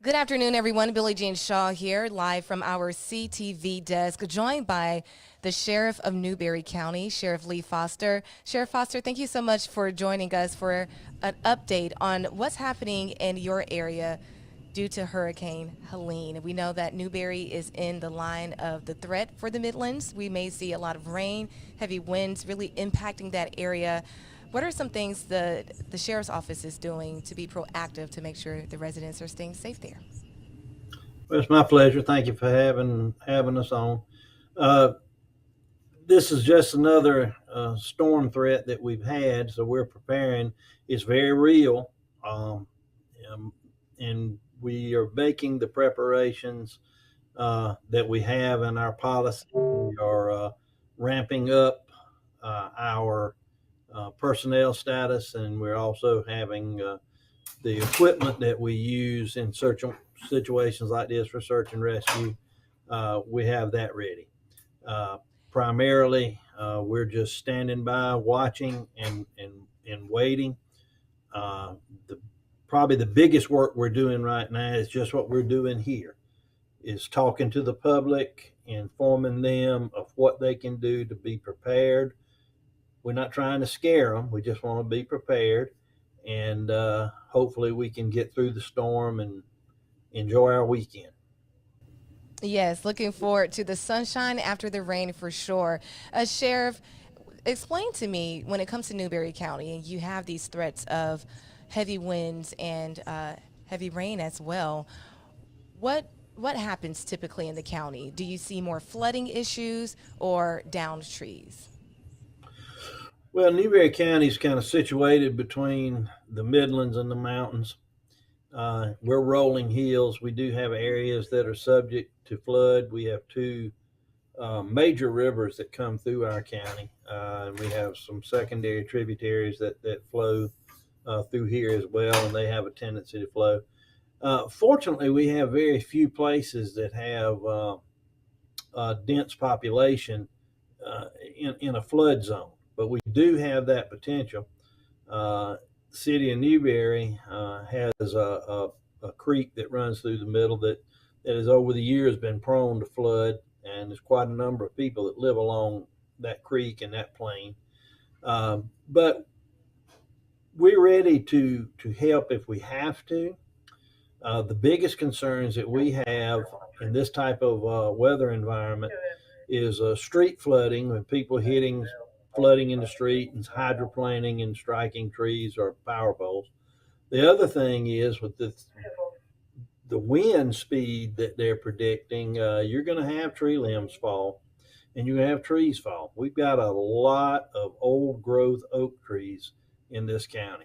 Good afternoon, everyone. Billie Jean Shaw here, live from our CTV desk, joined by the Sheriff of Newberry County, Sheriff Lee Foster. Sheriff Foster, thank you so much for joining us for an update on what's happening in your area due to Hurricane Helene. We know that Newberry is in the line of the threat for the Midlands. We may see a lot of rain, heavy winds really impacting that area. What are some things the Sheriff's Office is doing to be proactive to make sure the residents are staying safe there? Well, it's my pleasure. Thank you for having us on. Uh, this is just another storm threat that we've had, so we're preparing. It's very real, um, um, and we are making the preparations that we have in our policy. We are ramping up our personnel status, and we're also having the equipment that we use in search situations like this for search and rescue. We have that ready. Uh, Primarily, we're just standing by, watching and waiting. Uh, the Probably the biggest work we're doing right now is just what we're doing here: is talking to the public, informing them of what they can do to be prepared. We're not trying to scare them. We just want to be prepared, and hopefully we can get through the storm and enjoy our weekend. Yes, looking forward to the sunshine after the rain for sure. Sheriff, explain to me when it comes to Newberry County and you have these threats of heavy winds and heavy rain as well. What happens typically in the county? Do you see more flooding issues or downed trees? Well, Newberry County is kind of situated between the Midlands and the mountains. We're rolling hills. We do have areas that are subject to flood. We have two major rivers that come through our county, and we have some secondary tributaries that flow through here as well, and they have a tendency to flow. Fortunately, we have very few places that have dense population in a flood zone, but we do have that potential. Uh, City of Newberry has a creek that runs through the middle that has over the years been prone to flood, and there's quite a number of people that live along that creek and that plain. But we're ready to help if we have to. The biggest concerns that we have in this type of weather environment is street flooding, when people hitting flooding in the street and hydroplaning and striking trees or power poles. The other thing is with the wind speed that they're predicting, you're going to have tree limbs fall and you're going to have trees fall. We've got a lot of old growth oak trees in this county.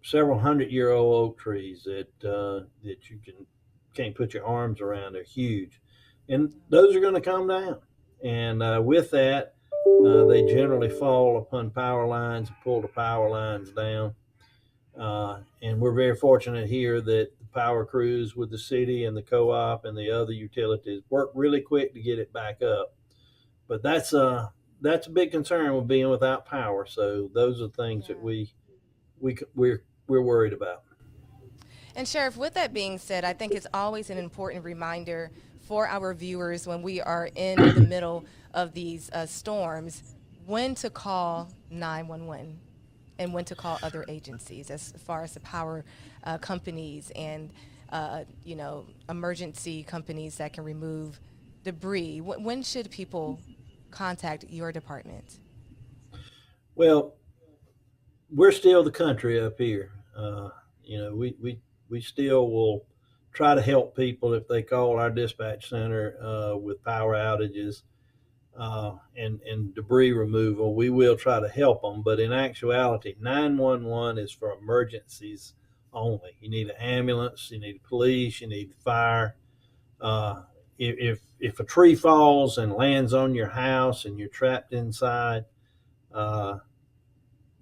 Several 100-year-old oak trees that you can't put your arms around. They're huge, and those are going to come down. And with that, they generally fall upon power lines and pull the power lines down. And we're very fortunate here that the power crews with the city and the co-op and the other utilities work really quick to get it back up. But that's a big concern with being without power. So those are things that Yeah. we're worried about. And Sheriff, with that being said, I think it's always an important reminder for our viewers when we are in the middle of these storms when to call 911 and when to call other agencies as far as the power companies and emergency companies that can remove debris. When should people contact your department? Well, we're still the country up here. We still will try to help people if they call our dispatch center with power outages and debris removal. We will try to help them, but in actuality, 911 is for emergencies only. You need an ambulance, you need police, you need fire. Uh, if a tree falls and lands on your house and you're trapped inside, uh,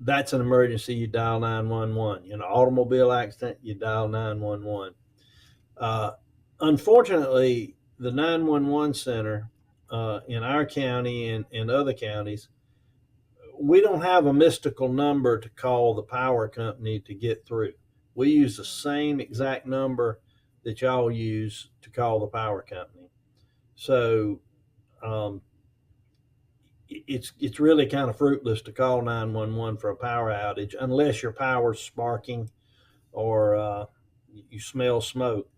that's an emergency. You dial 911. In an automobile accident, you dial 911. Uh, Unfortunately, the 911 center in our county and other counties, we don't have a mystical number to call the power company to get through. We use the same exact number that y'all use to call the power company. So um, it's really kind of fruitless to call 911 for a power outage unless your power's sparking or you smell smoke.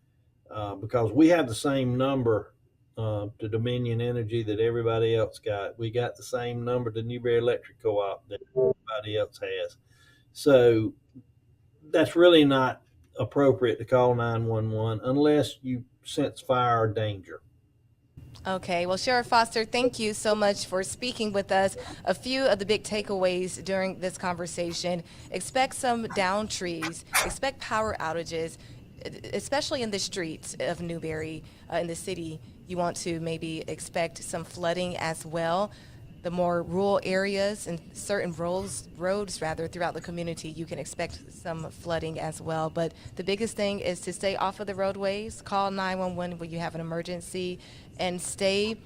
Because we have the same number to Dominion Energy that everybody else got. We got the same number to Newberry Electric Co-op that everybody else has. So that's really not appropriate to call 911 unless you sense fire or danger. Okay, well, Sheriff Foster, thank you so much for speaking with us. A few of the big takeaways during this conversation: expect some downed trees, expect power outages, especially in the streets of Newberry, in the city. You want to maybe expect some flooding as well. The more rural areas and certain roads rather throughout the community, you can expect some flooding as well. But the biggest thing is to stay off of the roadways, call 911 when you have an emergency, and stay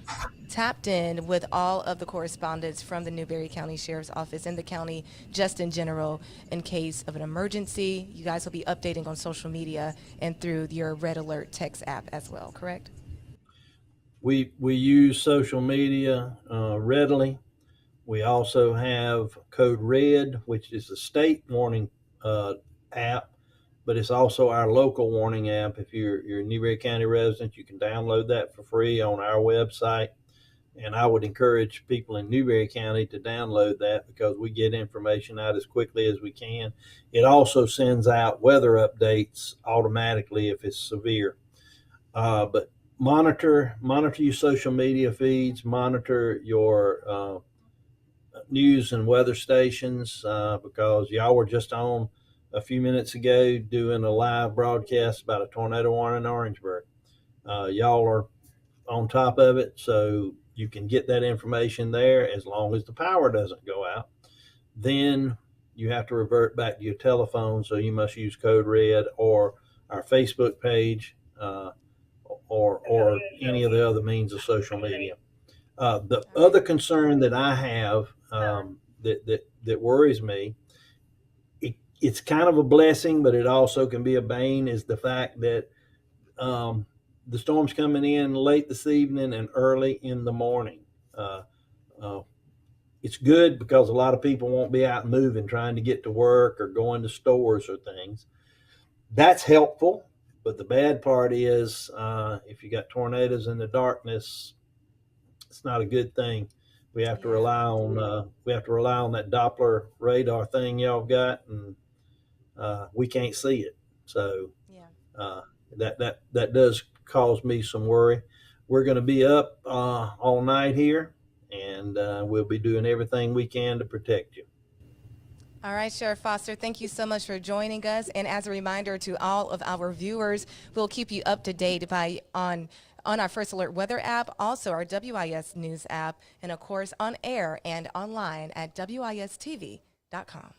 tapped in with all of the correspondence from the Newberry County Sheriff's Office and the county just in general in case of an emergency. You guys will be updating on social media and through your Red Alert text app as well, correct? We use social media readily. We also have Code Red, which is the state warning app, but it's also our local warning app. If you're a Newberry County resident, you can download that for free on our website. And I would encourage people in Newberry County to download that because we get information out as quickly as we can. It also sends out weather updates automatically if it's severe. But monitor your social media feeds, monitor your news and weather stations because y'all were just on a few minutes ago doing a live broadcast about a tornado warning in Orangeburg. Y'all are on top of it, so you can get that information there as long as the power doesn't go out. Then you have to revert back to your telephone, so you must use Code Red or our Facebook page or any of the other means of social media. The other concern that I have that worries me, it's kind of a blessing, but it also can be a bane, is the fact that the storm's coming in late this evening and early in the morning. Uh, uh, it's good because a lot of people won't be out moving, trying to get to work or going to stores or things. That's helpful, but the bad part is if you got tornadoes in the darkness, it's not a good thing. We have to Yeah, rely on that Doppler radar thing y'all got, and we can't see it. So yeah. uh, that does cause me some worry. We're going to be up all night here, and we'll be doing everything we can to protect you. All right, Sheriff Foster, thank you so much for joining us. And as a reminder to all of our viewers, we'll keep you up to date on our First Alert Weather app, also our WIS News app, and of course on air and online at WISTV.com.